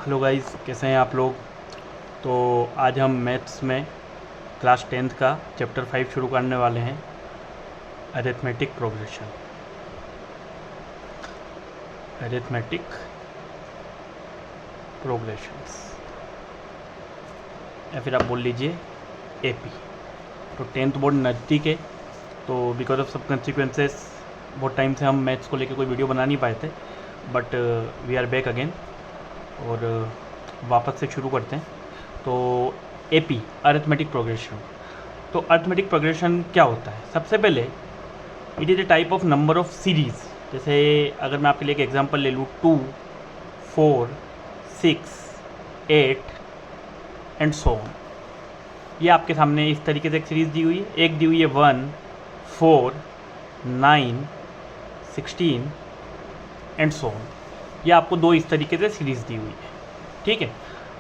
Hello guys, कैसे हैं आप लोग। तो आज हम मैथ्स में क्लास 10th का चैप्टर 5 शुरू करने वाले हैं, अरिथमेटिक प्रोग्रेशन। अरिथमेटिक प्रोग्रेशंस या फिर आप बोल लीजिए एपी। तो 10th बोर्ड नज़दीक है, तो बिकॉज ऑफ सब कंसिक्वेंसेस बहुत टाइम से हम मैथ्स को लेकर कोई वीडियो बना नहीं पाए थे, but we are back again और वापस से शुरू करते हैं। तो एपी अरिथमेटिक प्रोग्रेशन। तो अरिथमेटिक प्रोग्रेशन क्या होता है? सबसे पहले it is a type of number of series. जैसे अगर मैं आपके लिए एक एग्जांपल ले लूँ, 2, 4, 6, 8 एंड सो ऑन। ये आपके सामने इस तरीके से एक सीरीज़ दी हुई है। एक दी हुई है 1, 4, 9, 16 एंड सो ऑन। ये आपको दो इस तरीके से सीरीज़ दी हुई है, ठीक है।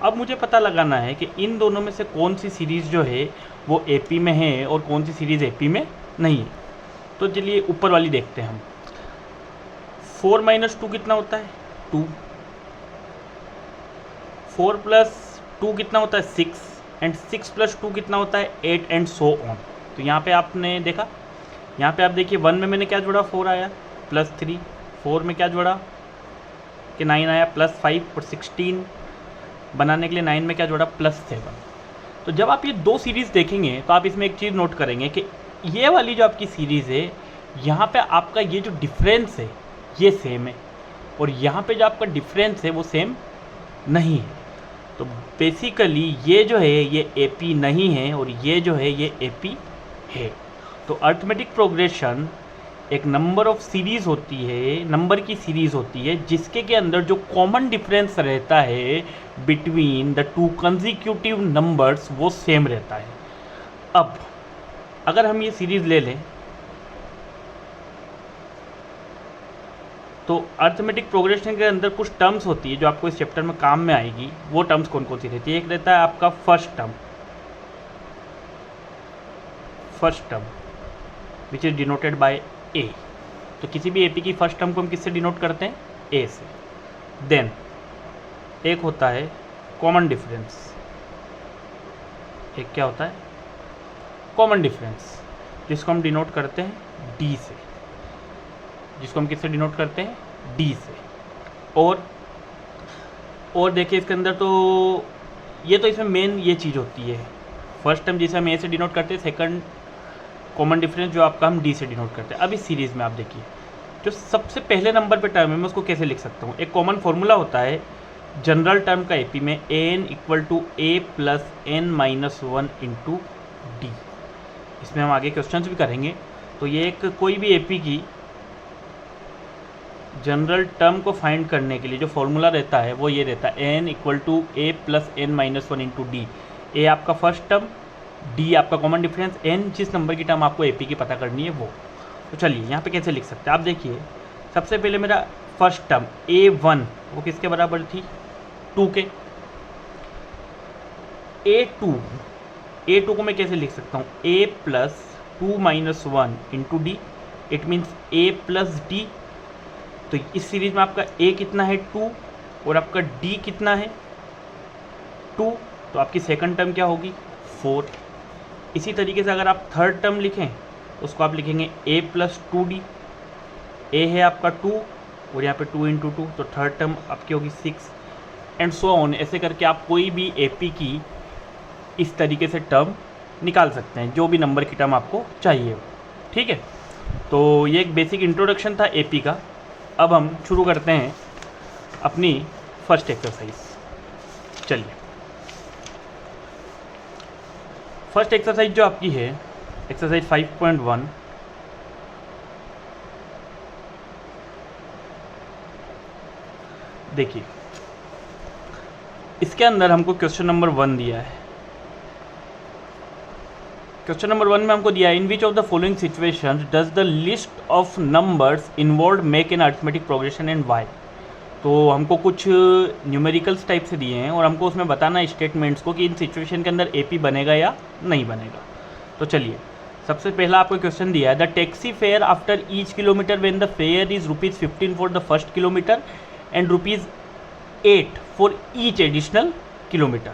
अब मुझे पता लगाना है कि इन दोनों में से कौन सी सीरीज़ जो है वो एपी में है और कौन सी सीरीज़ एपी में नहीं है। तो चलिए ऊपर वाली देखते हैं हम। 4 - 2 कितना होता है? 2। 4 + 2 कितना होता है? 6। एंड 6 + 2 कितना होता है? 8 एंड सो ऑन। तो यहाँ पे आपने देखा, यहाँ पे आप देखिए 1 में मैंने क्या जोड़ा? 4 आया, +3। 4 में क्या जोड़ा कि 9 आया, +5। और 16 बनाने के लिए 9 में क्या जोड़ा? +7। तो जब आप ये दो सीरीज़ देखेंगे तो आप इसमें एक चीज़ नोट करेंगे कि ये वाली जो आपकी सीरीज़ है, यहाँ पे आपका ये जो डिफरेंस है ये सेम है, और यहाँ पे जो आपका डिफरेंस है वो सेम नहीं है। तो बेसिकली ये जो है ये एपी नहीं है और ये जो है ये एपी है। तो अरिथमेटिक प्रोग्रेशन एक नंबर ऑफ सीरीज़ होती है, नंबर की सीरीज़ होती है जिसके के अंदर जो कॉमन डिफरेंस रहता है between the two consecutive numbers वो सेम रहता है। अब अगर हम ये सीरीज़ ले लें तो अरिथमेटिक प्रोग्रेशन के अंदर कुछ टर्म्स होती है जो आपको इस चैप्टर में काम में आएगी। वो टर्म्स कौन कौन सी रहती है? एक रहता है आपका first term which is denoted by A. तो किसी भी एपी की फर्स्ट टर्म को हम किससे डिनोट करते हैं? ए से। देन एक होता है कॉमन डिफरेंस। एक क्या होता है? कॉमन डिफरेंस, जिसको हम डिनोट करते हैं डी से। जिसको हम किससे डिनोट करते हैं? डी से। और देखिए इसके अंदर तो ये तो इसमें मेन ये चीज़ होती है, फर्स्ट टर्म जिसे हम ए से डिनोट करते हैं, सेकंड कॉमन डिफरेंस जो आपका हम डी से डिनोट करते हैं। अब इस सीरीज़ में आप देखिए जो सबसे पहले नंबर पे टर्म है मैं उसको कैसे लिख सकता हूँ? एक कॉमन फॉर्मूला होता है जनरल टर्म का एपी में, an = a + n - 1 × d। इसमें हम आगे क्वेश्चंस भी करेंगे। तो ये एक कोई भी एपी की जनरल टर्म को फाइंड करने के लिए जो फॉर्मूला रहता है वो ये रहता है n = a + n - 1 × d। a आपका फर्स्ट टर्म, डी आपका कॉमन डिफरेंस, एन जिस नंबर की टर्म आपको एपी की पता करनी है वो। तो चलिए यहाँ पे कैसे लिख सकते हैं? आप देखिए सबसे पहले मेरा फर्स्ट टर्म a1 वो किसके बराबर थी? 2 के। a2 को मैं कैसे लिख सकता हूँ? a + 2 - 1 × d। It means a + d। तो इस सीरीज में आपका a कितना है? 2, और आपका d कितना है? 2। तो आपकी सेकंड टर्म क्या होगी? 4। इसी तरीके से अगर आप थर्ड टर्म लिखें उसको आप लिखेंगे a + 2d। a है आपका 2 और यहाँ पे 2 × 2, तो थर्ड टर्म आपकी होगी 6 एंड सो ऑन। ऐसे करके आप कोई भी एपी की इस तरीके से टर्म निकाल सकते हैं, जो भी नंबर की टर्म आपको चाहिए, ठीक है। तो ये एक बेसिक इंट्रोडक्शन था एपी का। अब हम शुरू करते हैं अपनी फर्स्ट एक्सरसाइज। चलिए फर्स्ट एक्सरसाइज जो आपकी है एक्सरसाइज 5.1। देखिए इसके अंदर हमको क्वेश्चन नंबर 1 दिया है। क्वेश्चन नंबर 1 में हमको दिया है in which of the following situations does the list of numbers involve make an arithmetic progression and why. तो हमको कुछ न्यूमेरिकल्स टाइप से दिए हैं और हमको उसमें बताना है स्टेटमेंट्स को कि इन सिचुएशन के अंदर एपी बनेगा या नहीं बनेगा। तो चलिए सबसे पहला आपको क्वेश्चन दिया है the taxi fare after each kilometre when the fair is ₹15 for the first kilometre and ₹8 for each additional kilometre.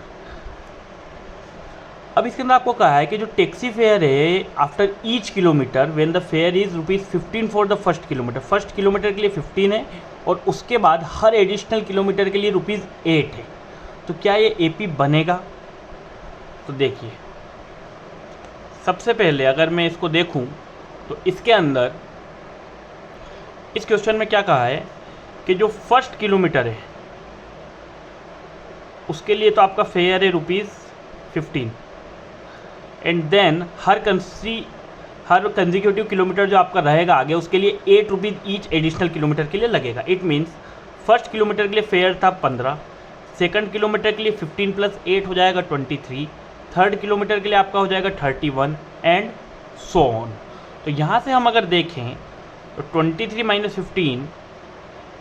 अब इसके अंदर आपको कहा है कि जो टैक्सी फेयर है after each kilometre when the fair is ₹15 for the first kilometre, first kilometre के लिए 15 है और उसके बाद हर एडिशनल किलोमीटर के लिए ₹8 है। तो क्या ये एपी बनेगा? तो देखिए, सबसे पहले अगर मैं इसको देखूं तो इसके अंदर इस क्वेश्चन में क्या कहा है कि जो फर्स्ट किलोमीटर है उसके लिए तो आपका फेयर है ₹15 एंड देन हर कंजिक्यूटिव किलोमीटर जो आपका रहेगा आगे उसके लिए ₹8 ईच एडिशनल किलोमीटर के लिए लगेगा। इट मीन्स फर्स्ट किलोमीटर के लिए फेयर था 15, सेकंड किलोमीटर के लिए 15 + 8 हो जाएगा 23, थर्ड किलोमीटर के लिए आपका हो जाएगा 31 एंड सो ऑन। तो यहाँ से हम अगर देखें तो 23 - 15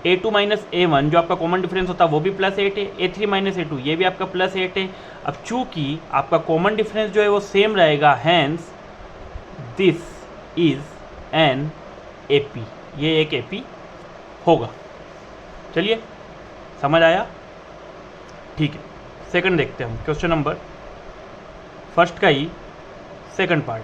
A2 - A1 जो आपका कॉमन डिफरेंस होता है वो भी +8 है, A3 - A2 ये भी आपका +8 है। अब चूँकि आपका कॉमन डिफरेंस जो है वो सेम रहेगा, hence this is an AP, ये एक AP होगा। चलिए, समझ आया? ठीक है, सेकंड देखते हैं हम, क्वेश्चन नंबर फर्स्ट का ही सेकंड पार्ट।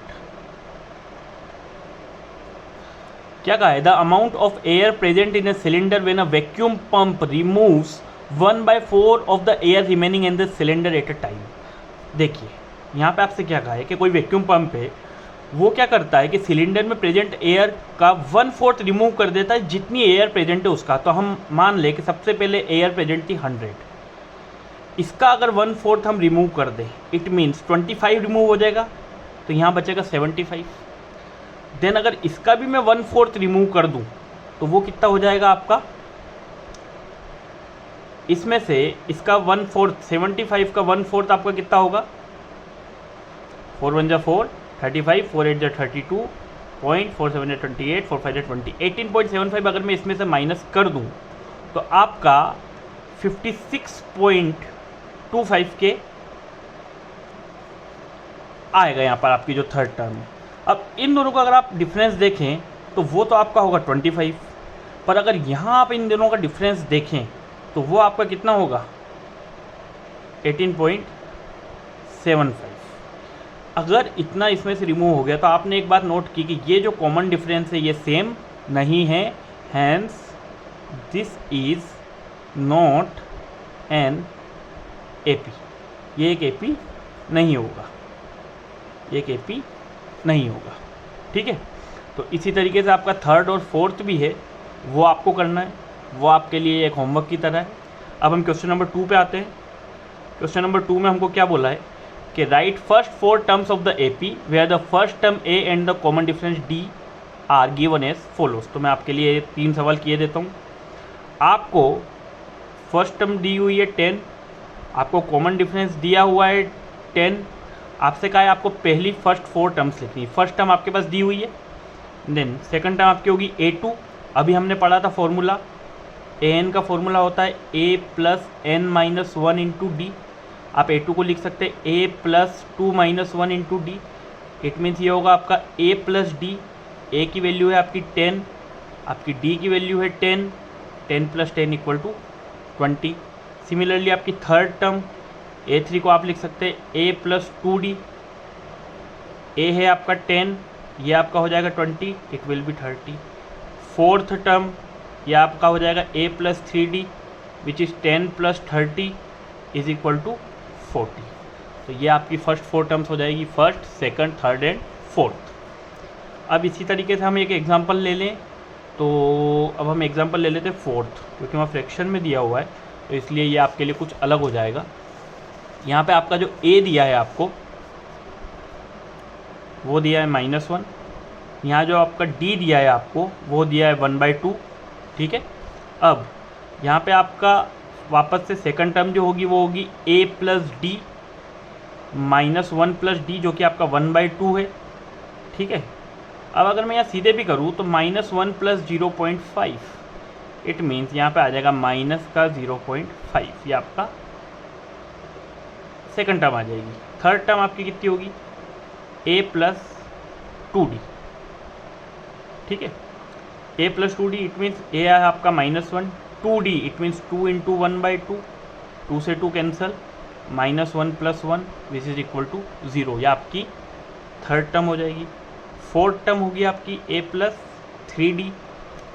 क्या कहा है? The amount of air present in a cylinder when a vacuum pump removes 1/4 of the air remaining in the cylinder at a time. देखिए, यहाँ पे आपसे क्या कहा है कि कोई वैक्यूम पंप है, वो क्या करता है कि सिलेंडर में प्रेजेंट एयर का 1/4 रिमूव कर देता है जितनी एयर प्रेजेंट है उसका। तो हम मान लें कि सबसे पहले एयर प्रेजेंट थी 100, इसका अगर 1/4 हम रिमूव कर दें इट मीन्स 25 रिमूव हो जाएगा, तो यहाँ बचेगा 75। देन अगर इसका भी मैं 1/4 रिमूव कर दूं तो वो कितना हो जाएगा आपका, इसमें से इसका 1/4 75 का 1/4 आपका कितना होगा, 4 × 1 = 4 35, 4 × 8 = 32, 4 7 = 28, 4 5 = 20, 18.75 अगर मैं इसमें से माइनस कर दूं तो आपका 56.25 के आएगा यहाँ पर आपकी जो थर्ड टर्म है। अब इन दोनों का अगर आप डिफरेंस देखें तो वो तो आपका होगा 25, पर अगर यहाँ आप इन दोनों का डिफरेंस देखें तो वो आपका कितना होगा 18.75। अगर इतना इसमें से रिमूव हो गया तो आपने एक बात नोट की कि ये जो कॉमन डिफरेंस है ये सेम नहीं है, hence this is not an AP, ये एक AP नहीं होगा, ये एक AP नहीं होगा। ठीक है, तो इसी तरीके से आपका थर्ड और फोर्थ भी है, वो आपको करना है, वो आपके लिए एक होमवर्क की तरह है। अब हम क्वेश्चन नंबर 2 पे आते हैं। क्वेश्चन नंबर 2 में हमको क्या बोला है कि write first 4 terms of the AP where the first term A and the common difference D are given as follows. तो मैं आपके लिए 3 सवाल किए देता हूँ। आपको फर्स्ट टर्म दी हुई है 10, आपको कॉमन डिफरेंस दिया हुआ है 10, आपसे कहा है आपको पहली फर्स्ट 4 टर्म्स लिखनी है। फर्स्ट टर्म आपके पास दी हुई है, देन सेकंड टर्म आपकी होगी A2। अभी हमने पढ़ा था फॉर्मूला, AN का फॉर्मूला होता है A + n - 1 × D। आप A2 को लिख सकते हैं A + 2 - 1 × D। इट मीन्स ये होगा आपका A + D। A की वैल्यू है आपकी 10, आपकी D की वैल्यू है 10, 10 + 10 = 20। सिमिलरली आपकी थर्ड टर्म A3 को आप लिख सकते हैं A + 2D। A है आपका 10, ये आपका हो जाएगा 20, it will B 30। Fourth term ये आपका हो जाएगा A + 3D विच इज़ 10 + 30 = 40। तो ये आपकी फर्स्ट 4 टर्म्स हो जाएगी, first, second, third and fourth. अब इसी तरीके से हम एक एग्जांपल ले लें, तो अब हम एग्जांपल ले लेते हैं फोर्थ, क्योंकि वहाँ फ्रैक्शन में दिया हुआ है तो इसलिए ये आपके लिए कुछ अलग हो जाएगा। यहाँ पे आपका जो A दिया है आपको वो दिया है -1, यहाँ जो आपका D दिया है आपको वो दिया है 1/2। ठीक है, अब यहाँ पे आपका वापस से सेकंड टर्म जो होगी वो होगी A + D -1 + D जो कि आपका 1/2 है। ठीक है, अब अगर मैं यहाँ सीधे भी करूँ तो -1 + 0.5, इट मीन्स यहाँ पे आ जाएगा -0.5, ये आपका सेकंड टर्म आ जाएगी। थर्ड टर्म आपकी कितनी होगी A + 2D। ठीक है, A + 2D it means A है आपका -1, 2D इट मीन्स 2 × 1/2, 2 से 2 cancel, -1 + 1 which is equal to 0, यह आपकी थर्ड टर्म हो जाएगी। फोर्थ टर्म होगी आपकी a + 3d,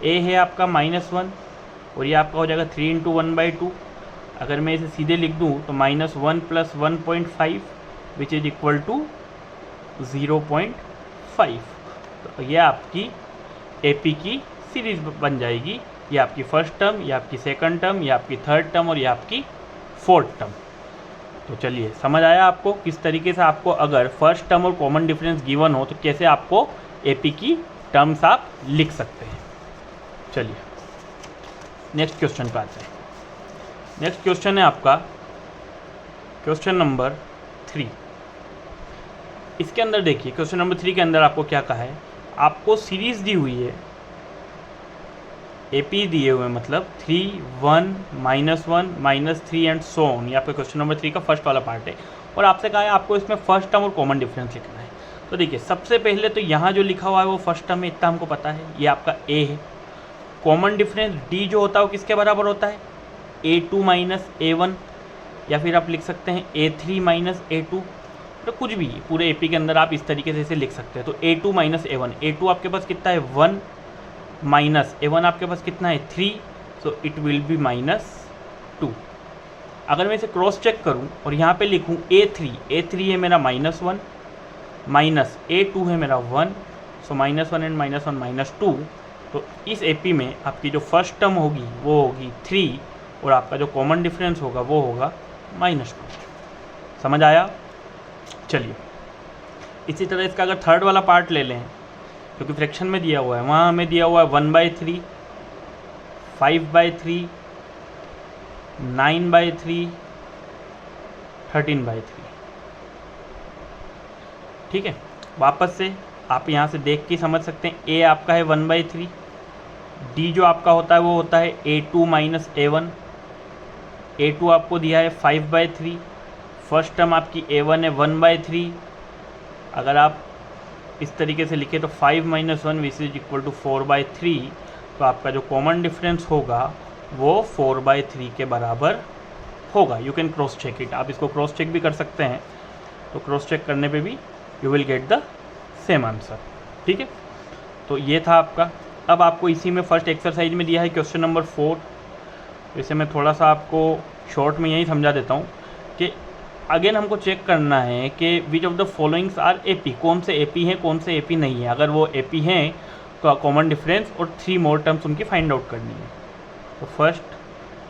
a है आपका -1 और ये आपका हो जाएगा 3 × 1/2। अगर मैं इसे सीधे लिख दूँ तो -1 + 1.5 विच इज इक्वल टू 0.5। तो ये आपकी AP की सीरीज बन जाएगी। ये आपकी फर्स्ट टर्म, ये आपकी सेकंड टर्म, ये आपकी थर्ड टर्म और ये आपकी फोर्थ टर्म। तो चलिए, समझ आया आपको किस तरीके से आपको अगर फर्स्ट टर्म और कॉमन डिफरेंस गिवन हो तो कैसे आपको AP की टर्म्स आप लिख सकते हैं। चलिए नेक्स्ट क्वेश्चन पे आते हैं। नेक्स्ट क्वेश्चन है आपका क्वेश्चन नंबर 3। इसके अंदर देखिए, क्वेश्चन नंबर 3 के अंदर आपको क्या कहा है, आपको सीरीज दी हुई है, AP दिए हुए मतलब 3, 1, -1, -3 एंड सो ऑन। ये आपका क्वेश्चन नंबर 3 का फर्स्ट वाला पार्ट है और आपसे कहा है आपको इसमें फर्स्ट टर्म और कॉमन डिफरेंस लिखना है। तो देखिए, सबसे पहले तो यहाँ जो लिखा हुआ है वो फर्स्ट टर्म है, इतना हमको पता है, ये आपका A है। कॉमन डिफरेंस D जो होता है वो किसके बराबर होता है, A2 - A1, या फिर आप लिख सकते हैं A3 - A2, तो कुछ भी पूरे AP के अंदर आप इस तरीके से इसे लिख सकते हैं। तो A2 - A1, A2 आपके पास कितना है 1, माइनस A1 आपके पास कितना है 3, सो इट विल बी -2। अगर मैं इसे क्रॉस चेक करूं और यहाँ पे लिखूं A3 है मेरा -1, माइनस A2 है मेरा 1, सो -1 एंड -1 -2। तो इस AP में आपकी जो फर्स्ट टर्म होगी वो होगी 3 और आपका जो कॉमन डिफरेंस होगा वो होगा -2। समझ आया? चलिए, इसी तरह इसका अगर थर्ड वाला पार्ट ले लें, क्योंकि फ्रैक्शन में दिया हुआ है, वहाँ हमें दिया हुआ है 1/3, 5/3, 9/3, 13/3। ठीक है, वापस से आप यहाँ से देख के समझ सकते हैं। A आपका है 1/3, D जो आपका होता है वो होता है A2 - A1, A2 आपको दिया है 5/3, फर्स्ट टर्म आपकी A1 है 1/3। अगर आप इस तरीके से लिखे तो 5 - 1 विच इज इक्वल टू 4/3, तो आपका जो कॉमन डिफरेंस होगा वो 4/3 के बराबर होगा। You can cross check it, आप इसको क्रॉस चेक भी कर सकते हैं, तो क्रॉस चेक करने पे भी you will get the same answer. ठीक है, तो ये था आपका। अब आपको इसी में फर्स्ट एक्सरसाइज में दिया है क्वेश्चन नंबर 4। वैसे मैं थोड़ा सा आपको शॉर्ट में यही समझा देता हूँ कि अगेन हमको चेक करना है कि which of the followings are AP, कौन से AP हैं कौन से AP नहीं है। अगर वो AP हैं तो कॉमन डिफरेंस और 3 मोर टर्म्स उनकी फाइंड आउट करनी है। तो फर्स्ट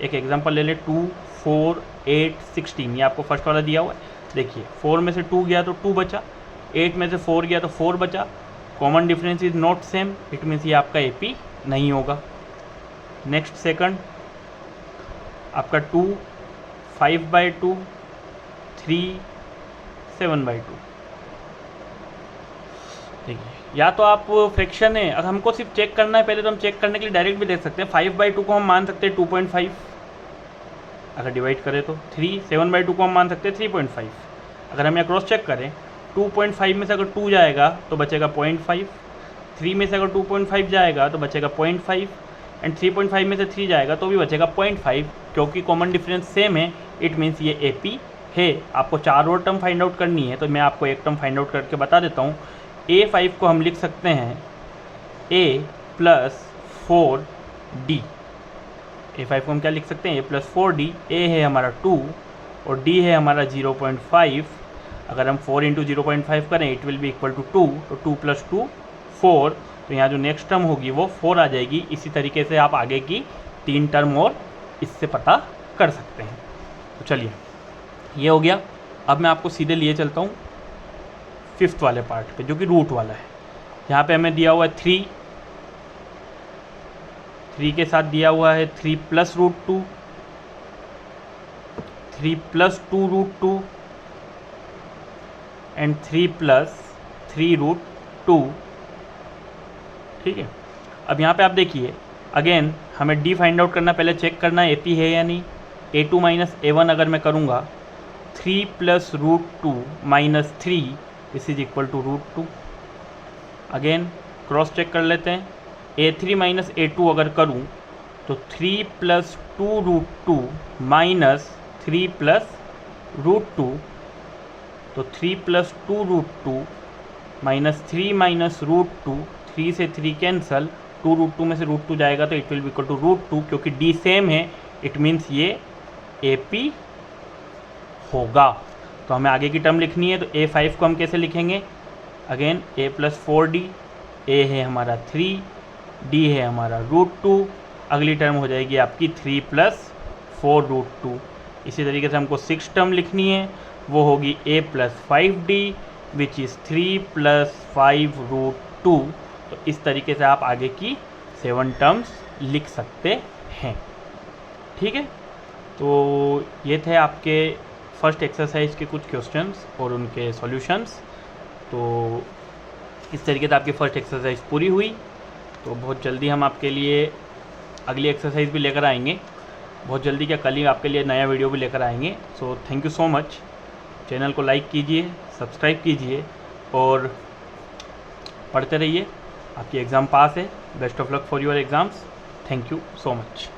एक एग्जांपल ले ले, 2, 4, 8, 16, ये आपको फर्स्ट वाला दिया हुआ है। देखिए, 4 में से 2 गया तो 2 बचा, 8 में से 4 गया तो 4 बचा। Common difference is not same, it means ये आपका AP नहीं होगा। नेक्स्ट सेकंड आपका 2, 5/2, 3, 7/2। देखिए, या तो आप फ्रैक्शन है, अगर हमको सिर्फ चेक करना है पहले तो हम चेक करने के लिए डायरेक्ट भी देख सकते हैं। 5/2 को हम मान सकते हैं 2.5, अगर डिवाइड करें तो 7/2 को हम मान सकते हैं 3.5। अगर हम यहाँ क्रॉस चेक करें, 2.5 में से अगर 2 जाएगा तो बचेगा 0.5, 3 में से अगर 2.5 जाएगा तो बचेगा 0.5 एंड 3.5 में से 3 जाएगा तो भी बचेगा 0.5। क्योंकि कॉमन डिफरेंस सेम है, इट मीन्स ये AP है। आपको 4 और टर्म फाइंड आउट करनी है, तो मैं आपको एक टर्म फाइंड आउट करके बता देता हूँ। A5 को हम लिख सकते हैं A + 4D। A5 को हम क्या लिख सकते हैं, A + 4D। A है हमारा 2 और D है हमारा 0.5। अगर हम 4 × 0.5 करें it will be equal to 2, तो 2 + 2 4। तो यहाँ जो नेक्स्ट टर्म होगी वो 4 आ जाएगी। इसी तरीके से आप आगे की 3 टर्म और इससे पता कर सकते हैं। तो चलिए, ये हो गया। अब मैं आपको सीधे लिए चलता हूँ 5th वाले पार्ट पे, जो कि रूट वाला है। यहाँ पे हमें दिया हुआ है 3 के साथ दिया हुआ है 3 + √2, 3 + 2√2 एंड 3 + 3√2। ठीक है, अब यहाँ पे आप देखिए, अगेन हमें D फाइंड आउट करना, पहले चेक करना है AP है या नहीं। A2 - A1 अगर मैं करूँगा 3 + √2 - 3 this is equal to √2। Again cross check कर लेते हैं। A3 - A2 अगर करूँ तो 3 + 2√2 - 3 प्लस रूट 2, तो 3 plus 2 root 2 minus 3 minus root 2, 3 से 3 कैंसल, 2 रूट 2 में से रूट 2 जाएगा तो it will be equal to root 2, क्योंकि डी सेम है इट मीन्स ये AP होगा। तो हमें आगे की टर्म लिखनी है, तो A5 को हम कैसे लिखेंगे, again A plus 4D, A है हमारा 3, D है हमारा रूट 2, अगली टर्म हो जाएगी आपकी 3 प्लस 4 रूट 2। इसी तरीके से हमको 6 टर्म लिखनी है, वो होगी A plus 5D which is 3 plus 5 root 2। तो इस तरीके से आप आगे की 7 टर्म्स लिख सकते हैं। ठीक है, तो ये थे आपके फर्स्ट एक्सरसाइज के कुछ क्वेश्चंस और उनके सॉल्यूशंस। तो इस तरीके से आपकी फर्स्ट एक्सरसाइज पूरी हुई। तो बहुत जल्दी हम आपके लिए अगली एक्सरसाइज भी लेकर आएंगे, बहुत जल्दी, क्या कल ही आपके लिए नया वीडियो भी लेकर आएंगे। So thank you so much. Channel को लाइक कीजिए, सब्सक्राइब कीजिए और पढ़ते रहिए। आपकी एग्ज़ाम पास है। Best of luck for your exams. Thank you so much.